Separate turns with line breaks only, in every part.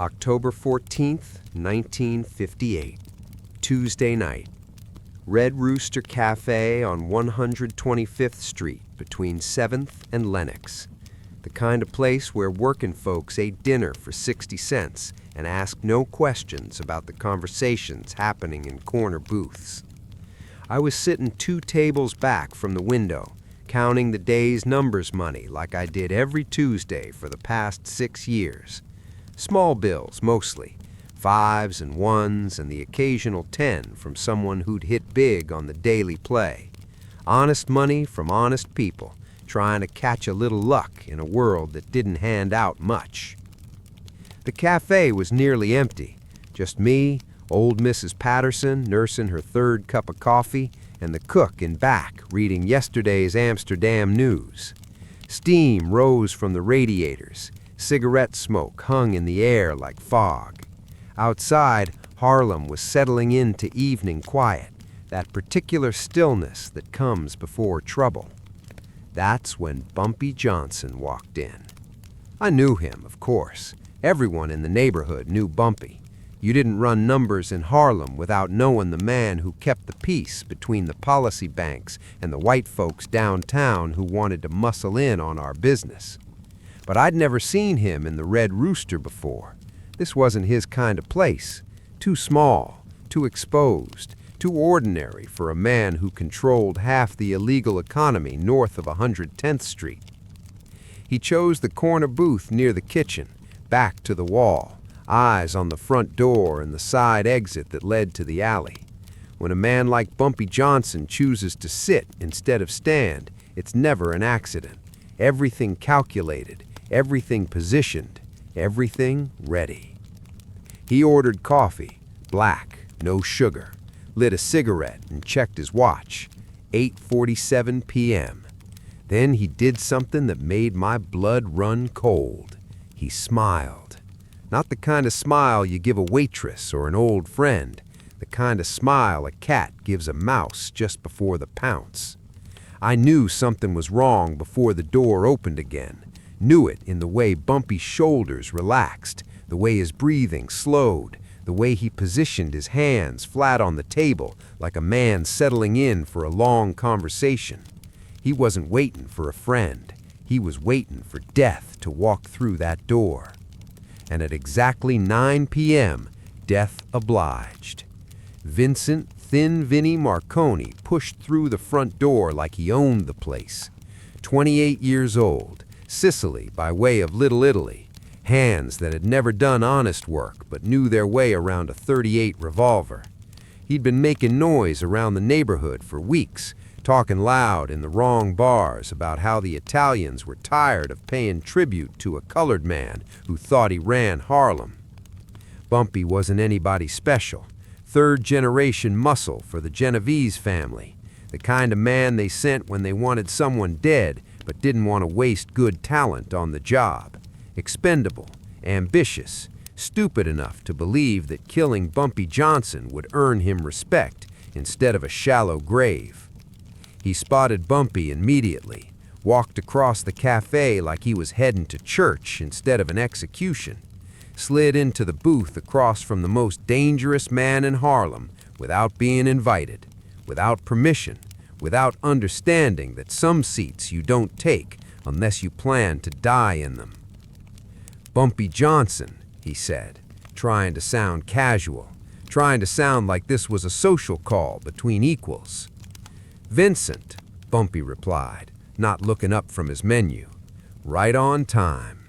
October 14th, 1958, Tuesday night. Red Rooster Café on 125th Street between 7th and Lenox. The kind of place where working folks ate dinner for 60 cents and asked no questions about the conversations happening in corner booths. I was sitting 2 tables back from the window, counting the day's numbers money like I did every Tuesday for the past 6 years. Small bills, mostly. 5s and 1s and the occasional 10 from someone who'd hit big on the daily play. Honest money from honest people, trying to catch a little luck in a world that didn't hand out much. The cafe was nearly empty. Just me, old Mrs. Patterson nursing her 3rd cup of coffee, and the cook in back reading yesterday's Amsterdam news. Steam rose from the radiators. Cigarette smoke hung in the air like fog. Outside, Harlem was settling into evening quiet, that particular stillness that comes before trouble. That's when Bumpy Johnson walked in. I knew him, of course. Everyone in the neighborhood knew Bumpy. You didn't run numbers in Harlem without knowing the man who kept the peace between the policy banks and the white folks downtown who wanted to muscle in on our business. But I'd never seen him in the Red Rooster before. This wasn't his kind of place. Too small, too exposed, too ordinary for a man who controlled half the illegal economy north of 110th Street. He chose the corner booth near the kitchen, back to the wall, eyes on the front door and the side exit that led to the alley. When a man like Bumpy Johnson chooses to sit instead of stand, it's never an accident. Everything calculated, everything positioned, everything ready. He ordered coffee, black, no sugar, lit a cigarette and checked his watch. 8:47 p.m. Then he did something that made my blood run cold. He smiled. Not the kind of smile you give a waitress or an old friend, the kind of smile a cat gives a mouse just before the pounce. I knew something was wrong before the door opened again. Knew it in the way Bumpy's shoulders relaxed, the way his breathing slowed, the way he positioned his hands flat on the table like a man settling in for a long conversation. He wasn't waiting for a friend. He was waiting for death to walk through that door. And at exactly 9 p.m., death obliged. Vincent "Thin Vinny" Marconi pushed through the front door like he owned the place. 28 years old, Sicily by way of Little Italy, hands that had never done honest work but knew their way around a .38 revolver. He'd been making noise around the neighborhood for weeks, talking loud in the wrong bars about how the Italians were tired of paying tribute to a colored man who thought he ran Harlem. Bumpy wasn't anybody special. 3rd-generation muscle for the Genovese family, the kind of man they sent when they wanted someone dead but didn't want to waste good talent on the job. Expendable, ambitious, stupid enough to believe that killing Bumpy Johnson would earn him respect instead of a shallow grave. He spotted Bumpy immediately, walked across the cafe like he was heading to church instead of an execution, slid into the booth across from the most dangerous man in Harlem without being invited, without permission, without understanding that some seats you don't take unless you plan to die in them. "Bumpy Johnson," he said, trying to sound casual, trying to sound like this was a social call between equals. "Vincent," Bumpy replied, not looking up from his menu. "Right on time."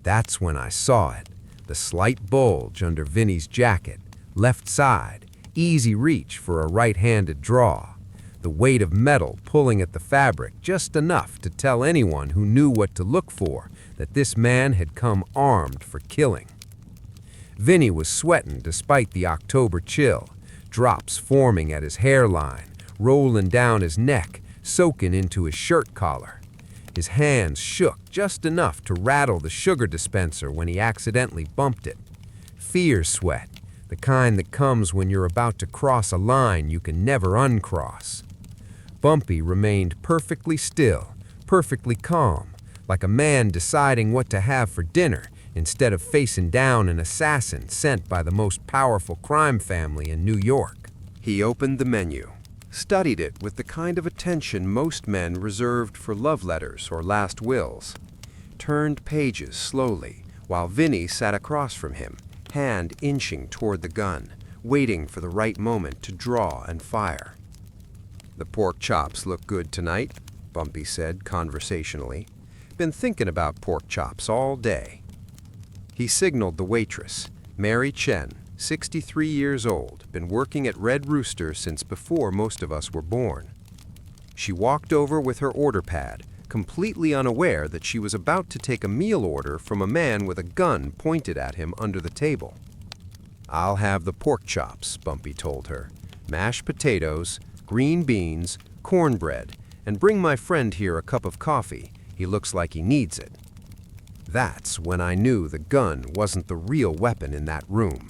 That's when I saw it, the slight bulge under Vinny's jacket, left side, easy reach for a right-handed draw. The weight of metal pulling at the fabric just enough to tell anyone who knew what to look for that this man had come armed for killing. Vinny was sweating despite the October chill, drops forming at his hairline, rolling down his neck, soaking into his shirt collar. His hands shook just enough to rattle the sugar dispenser when he accidentally bumped it. Fear sweat, the kind that comes when you're about to cross a line you can never uncross. Bumpy remained perfectly still, perfectly calm, like a man deciding what to have for dinner instead of facing down an assassin sent by the most powerful crime family in New York. He opened the menu, studied it with the kind of attention most men reserved for love letters or last wills, turned pages slowly while Vinny sat across from him, hand inching toward the gun, waiting for the right moment to draw and fire. "The pork chops look good tonight," Bumpy said conversationally. "Been thinking about pork chops all day." He signaled the waitress, Mary Chen, 63 years old, been working at Red Rooster since before most of us were born. She walked over with her order pad, completely unaware that she was about to take a meal order from a man with a gun pointed at him under the table. "I'll have the pork chops," Bumpy told her. "Mashed potatoes, green beans, cornbread, and bring my friend here a cup of coffee. He looks like he needs it." That's when I knew the gun wasn't the real weapon in that room.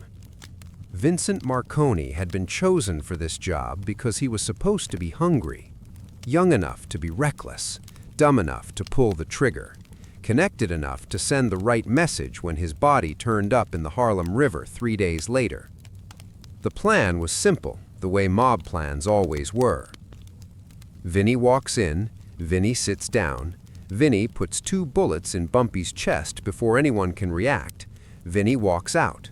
Vincent Marconi had been chosen for this job because he was supposed to be hungry, young enough to be reckless, dumb enough to pull the trigger, connected enough to send the right message when his body turned up in the Harlem River 3 days later. The plan was simple, the way mob plans always were. Vinny walks in, Vinny sits down, Vinny puts 2 bullets in Bumpy's chest before anyone can react. Vinny walks out.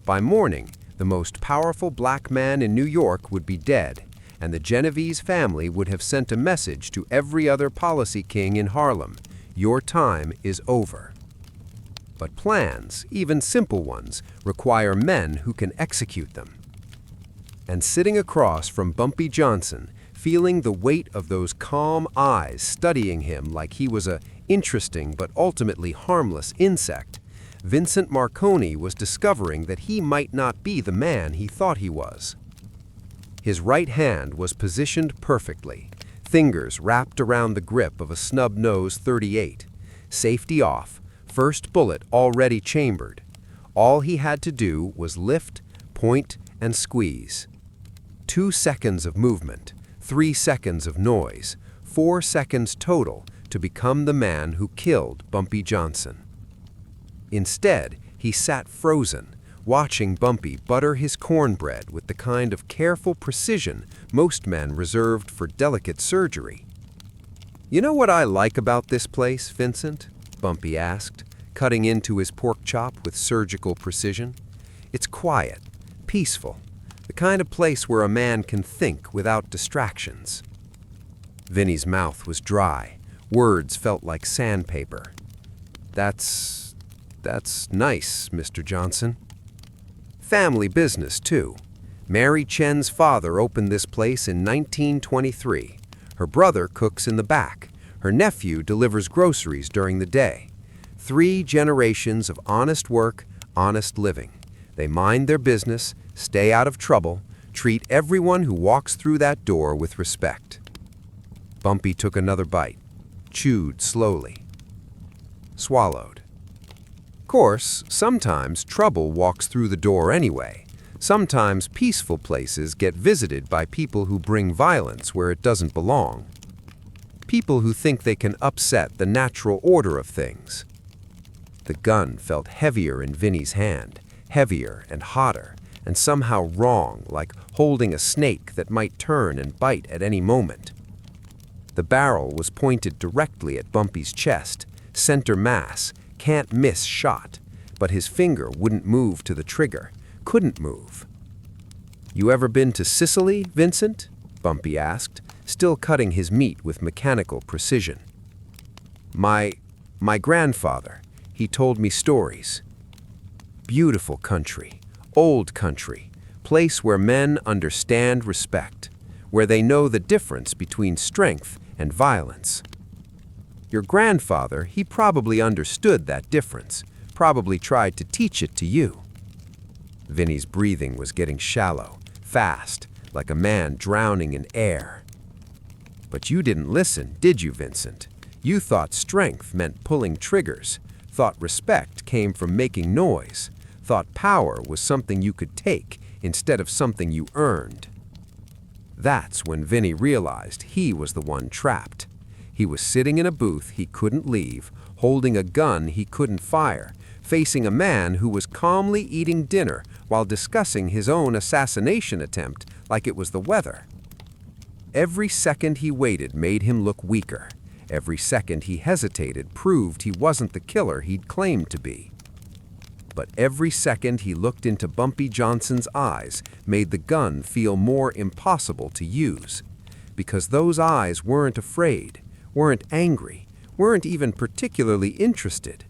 By morning, the most powerful black man in New York would be dead, and the Genovese family would have sent a message to every other policy king in Harlem: your time is over. But plans, even simple ones, require men who can execute them. And sitting across from Bumpy Johnson, feeling the weight of those calm eyes studying him like he was an interesting but ultimately harmless insect, Vincent Marconi was discovering that he might not be the man he thought he was. His right hand was positioned perfectly, fingers wrapped around the grip of a snub-nose .38, safety off, first bullet already chambered. All he had to do was lift, point, and squeeze. 2 seconds of movement, 3 seconds of noise, 4 seconds total to become the man who killed Bumpy Johnson. Instead, he sat frozen, watching Bumpy butter his cornbread with the kind of careful precision most men reserved for delicate surgery. "You know what I like about this place, Vincent?" Bumpy asked, cutting into his pork chop with surgical precision. "It's quiet, peaceful, the kind of place where a man can think without distractions." Vinny's mouth was dry. Words felt like sandpaper. That's nice, Mr. Johnson." Family business, too. Mary Chen's father opened this place in 1923. Her brother cooks in the back. Her nephew delivers groceries during the day. 3 generations of honest work, honest living. They mind their business, stay out of trouble, treat everyone who walks through that door with respect. Bumpy took another bite, chewed slowly, swallowed. Of course, sometimes trouble walks through the door anyway. Sometimes peaceful places get visited by people who bring violence where it doesn't belong. People who think they can upset the natural order of things. The gun felt heavier in Vinny's hand, heavier and hotter, and somehow wrong, like holding a snake that might turn and bite at any moment. The barrel was pointed directly at Bumpy's chest, center mass, can't miss shot, but his finger wouldn't move to the trigger, couldn't move. "You ever been to Sicily, Vincent?" Bumpy asked, still cutting his meat with mechanical precision. My grandfather, he told me stories. Beautiful country, old country, place where men understand respect, where they know the difference between strength and violence. Your grandfather, he probably understood that difference, probably tried to teach it to you." Vinny's breathing was getting shallow, fast, like a man drowning in air. "But you didn't listen, did you, Vincent? You thought strength meant pulling triggers, thought respect came from making noise, thought power was something you could take instead of something you earned." That's when Vinny realized he was the one trapped. He was sitting in a booth he couldn't leave, holding a gun he couldn't fire, facing a man who was calmly eating dinner while discussing his own assassination attempt like it was the weather. Every second he waited made him look weaker. Every second he hesitated proved he wasn't the killer he'd claimed to be. But every second he looked into Bumpy Johnson's eyes made the gun feel more impossible to use. Because those eyes weren't afraid, weren't angry, weren't even particularly interested.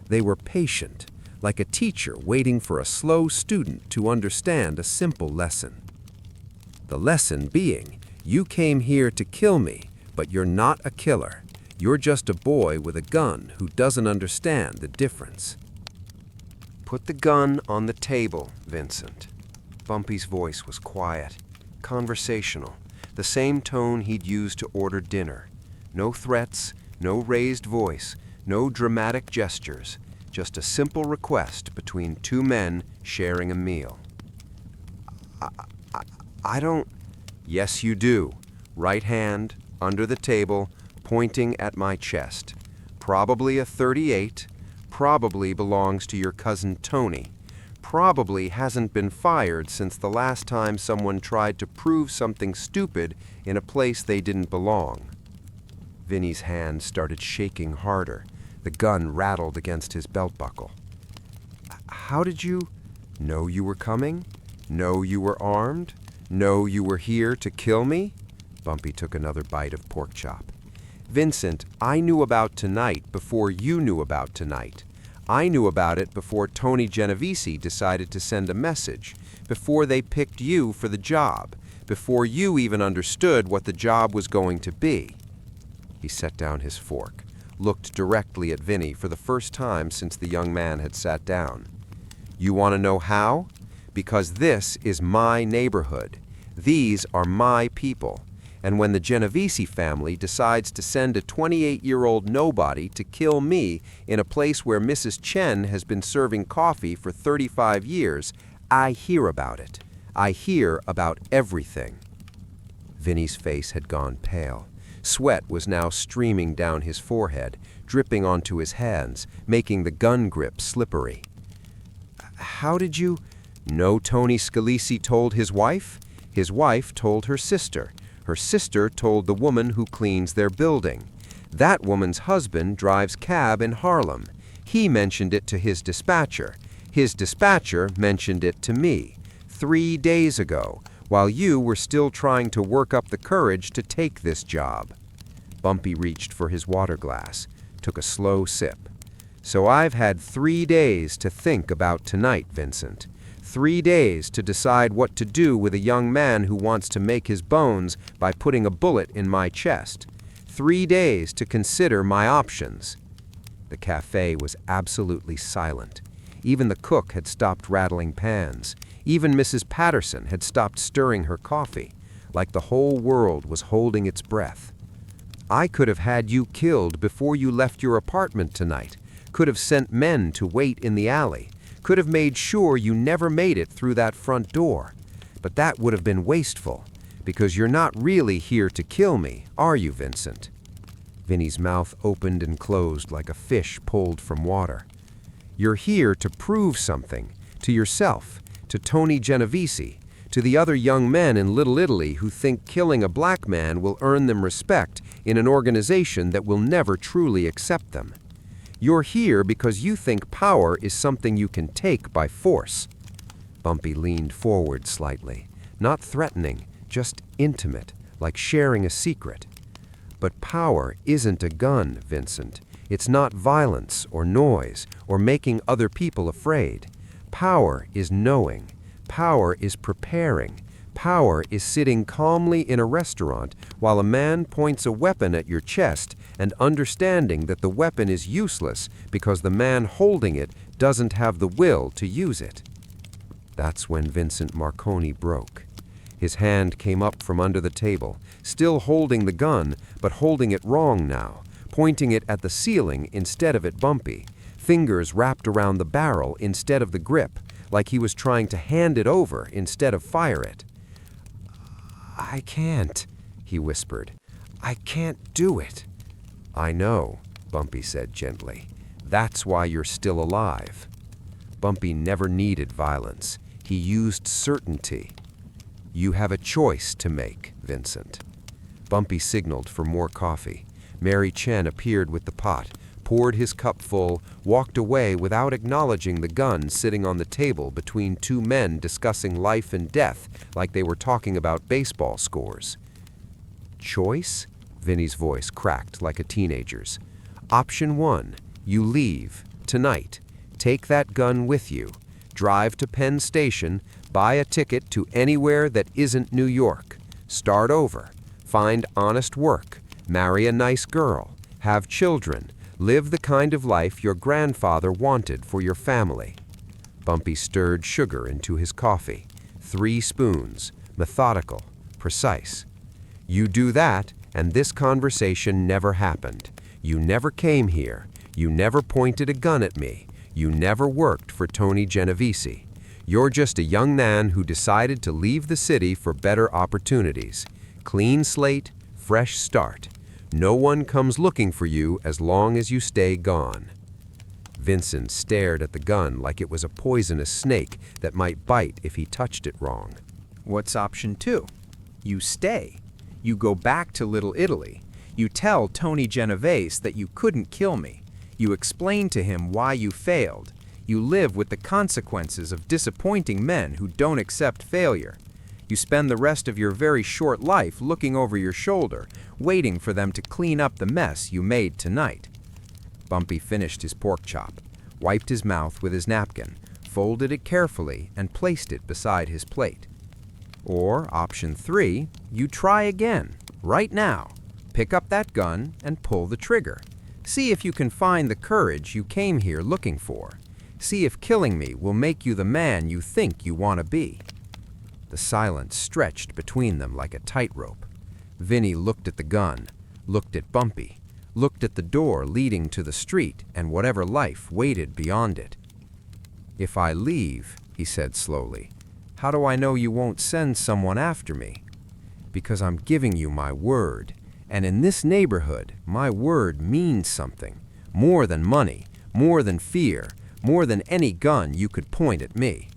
They were patient, like a teacher waiting for a slow student to understand a simple lesson. The lesson being, you came here to kill me, but you're not a killer. You're just a boy with a gun who doesn't understand the difference. Put the gun on the table, Vincent. Bumpy's voice was quiet, conversational, the same tone he'd used to order dinner. No threats, no raised voice, no dramatic gestures, just a simple request between two men sharing a meal. I don't... Yes, you do. Right hand, under the table, pointing at my chest. Probably a .38, probably belongs to your cousin Tony. Probably hasn't been fired since the last time someone tried to prove something stupid in a place they didn't belong. Vinny's hand started shaking harder. The gun rattled against his belt buckle. How did you know you were coming? Know you were armed? Know you were here to kill me? Bumpy took another bite of pork chop. Vincent, I knew about tonight before you knew about tonight. I knew about it before Tony Genovese decided to send a message, before they picked you for the job, before you even understood what the job was going to be. He set down his fork, looked directly at Vinny for the first time since the young man had sat down. You want to know how? Because this is my neighborhood. These are my people. And when the Genovese family decides to send a 28-year-old nobody to kill me in a place where Mrs. Chen has been serving coffee for 35 years, I hear about it. I hear about everything. Vinny's face had gone pale. Sweat was now streaming down his forehead, dripping onto his hands, making the gun grip slippery. How did you know Tony Scalisi told his wife? His wife told her sister. Her sister told the woman who cleans their building. That woman's husband drives cab in Harlem. He mentioned it to his dispatcher. His dispatcher mentioned it to me 3 days ago, while you were still trying to work up the courage to take this job. Bumpy reached for his water glass, took a slow sip. So I've had 3 days to think about tonight, Vincent. 3 days to decide what to do with a young man who wants to make his bones by putting a bullet in my chest. 3 days to consider my options. The café was absolutely silent. Even the cook had stopped rattling pans. Even Mrs. Patterson had stopped stirring her coffee, like the whole world was holding its breath. I could have had you killed before you left your apartment tonight, could have sent men to wait in the alley, could have made sure you never made it through that front door. But that would have been wasteful, because you're not really here to kill me, are you, Vincent? Vinny's mouth opened and closed like a fish pulled from water. You're here to prove something, to yourself, to Tony Genovese, to the other young men in Little Italy who think killing a black man will earn them respect in an organization that will never truly accept them. You're here because you think power is something you can take by force. Bumpy leaned forward slightly, not threatening, just intimate, like sharing a secret. But power isn't a gun, Vincent. It's not violence or noise or making other people afraid. Power is knowing. Power is preparing. Power is sitting calmly in a restaurant while a man points a weapon at your chest and understanding that the weapon is useless because the man holding it doesn't have the will to use it. That's when Vincent Marconi broke. His hand came up from under the table, still holding the gun, but holding it wrong now, pointing it at the ceiling instead of at Bumpy, fingers wrapped around the barrel instead of the grip, like he was trying to hand it over instead of fire it. I can't, he whispered. I can't do it. I know, Bumpy said gently. That's why you're still alive. Bumpy never needed violence. He used certainty. You have a choice to make, Vincent. Bumpy signaled for more coffee. Mary Chen appeared with the pot, poured his cup full, walked away without acknowledging the gun sitting on the table between two men discussing life and death like they were talking about baseball scores. Choice? Vinny's voice cracked like a teenager's. Option 1, you leave, tonight. Take that gun with you. Drive to Penn Station, buy a ticket to anywhere that isn't New York. Start over. Find honest work. Marry a nice girl. Have children. Live the kind of life your grandfather wanted for your family. Bumpy stirred sugar into his coffee. 3 spoons, methodical, precise. You do that, and this conversation never happened. You never came here. You never pointed a gun at me. You never worked for Tony Genovese. You're just a young man who decided to leave the city for better opportunities. Clean slate, fresh start. No one comes looking for you as long as you stay gone. Vincent stared at the gun like it was a poisonous snake that might bite if he touched it wrong.
What's option 2? You stay. You go back to Little Italy. You tell Tony Genovese that you couldn't kill me. You explain to him why you failed. You live with the consequences of disappointing men who don't accept failure. You spend the rest of your very short life looking over your shoulder, waiting for them to clean up the mess you made tonight. Bumpy finished his pork chop, wiped his mouth with his napkin, folded it carefully, and placed it beside his plate. Or option 3, you try again, right now. Pick up that gun and pull the trigger. See if you can find the courage you came here looking for. See if killing me will make you the man you think you want to be. The silence stretched between them like a tightrope. Vinny looked at the gun, looked at Bumpy, looked at the door leading to the street and whatever life waited beyond it. If I leave, he said slowly, how do I know you won't send someone after me? Because I'm giving you my word. And in this neighborhood, my word means something. More than money, more than fear, more than any gun you could point at me.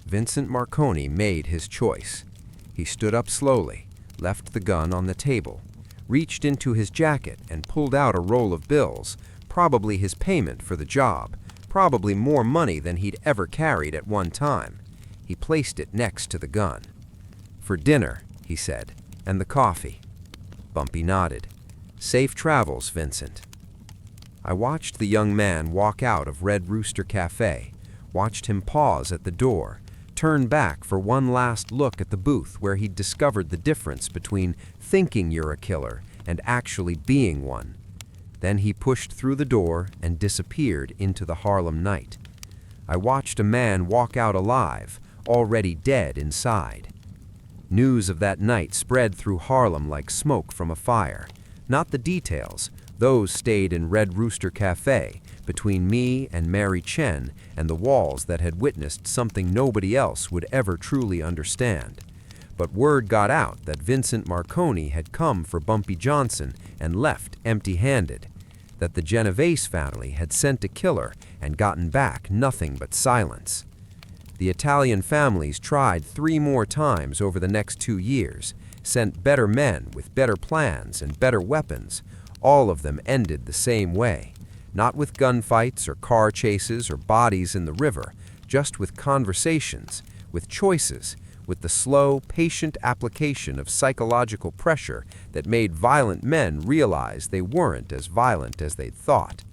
Vincent Marconi made his choice. He stood up slowly, left the gun on the table, reached into his jacket and pulled out a roll of bills, probably his payment for the job, probably more money than he'd ever carried at one time. He placed it next to the gun. For dinner, he said, and the coffee. Bumpy nodded. Safe travels, Vincent. I watched the young man walk out of Red Rooster Café, watched him pause at the door, turn back for one last look at the booth where he'd discovered the difference between thinking you're a killer and actually being one. Then he pushed through the door and disappeared into the Harlem night. I watched a man walk out alive, already dead inside. News of that night spread through Harlem like smoke from a fire. Not the details. Those stayed in Red Rooster Café, between me and Mary Chen and the walls that had witnessed something nobody else would ever truly understand. But word got out that Vincent Marconi had come for Bumpy Johnson and left empty-handed, that the Genovese family had sent a killer and gotten back nothing but silence. The Italian families tried 3 more times over the next 2 years, sent better men with better plans and better weapons. All of them ended the same way, not with gunfights or car chases or bodies in the river, just with conversations, with choices, with the slow, patient application of psychological pressure that made violent men realize they weren't as violent as they'd thought.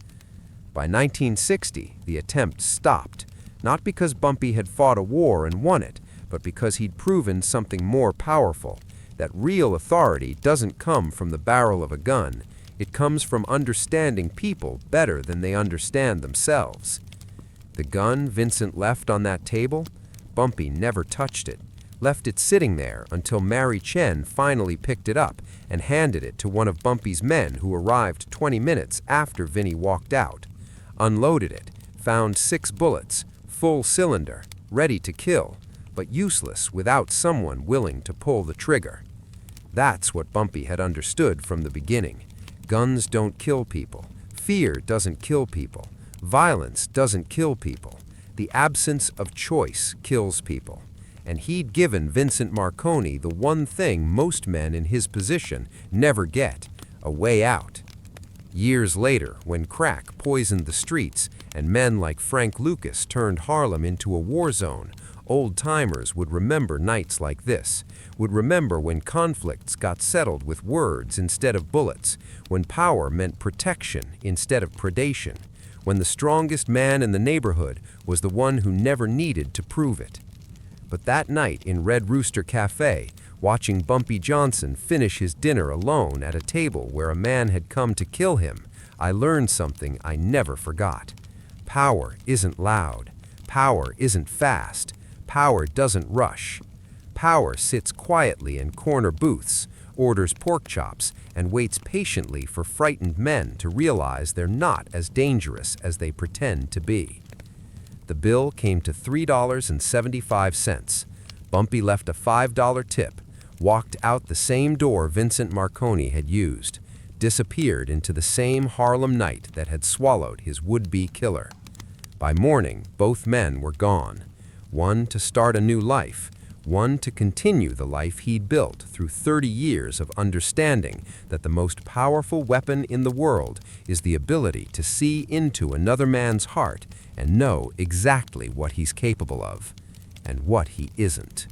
By 1960, the attempt stopped, not because Bumpy had fought a war and won it, but because he'd proven something more powerful, that real authority doesn't come from the barrel of a gun. It comes from understanding people better than they understand themselves. The gun Vincent left on that table, Bumpy never touched it, left it sitting there until Mary Chen finally picked it up and handed it to one of Bumpy's men who arrived 20 minutes after Vinny walked out, unloaded it, found 6 bullets, full cylinder, ready to kill, but useless without someone willing to pull the trigger. That's what Bumpy had understood from the beginning. Guns don't kill people.
Fear doesn't kill people. Violence doesn't kill people. The absence of choice kills people. And he'd given Vincent Marconi the one thing most men in his position never get, a way out. Years later, when crack poisoned the streets and men like Frank Lucas turned Harlem into a war zone, old-timers would remember nights like this, would remember when conflicts got settled with words instead of bullets, when power meant protection instead of predation, when the strongest man in the neighborhood was the one who never needed to prove it. But that night in Red Rooster Café, watching Bumpy Johnson finish his dinner alone at a table where a man had come to kill him, I learned something I never forgot. Power isn't loud. Power isn't fast. Power doesn't rush. Power sits quietly in corner booths, orders pork chops, and waits patiently for frightened men to realize they're not as dangerous as they pretend to be. The bill came to $3.75. Bumpy left a $5 tip, walked out the same door Vincent Marconi had used, disappeared into the same Harlem night that had swallowed his would-be killer. By morning, both men were gone. One to start a new life, one to continue the life he'd built through 30 years of understanding that the most powerful weapon in the world is the ability to see into another man's heart and know exactly what he's capable of and what he isn't.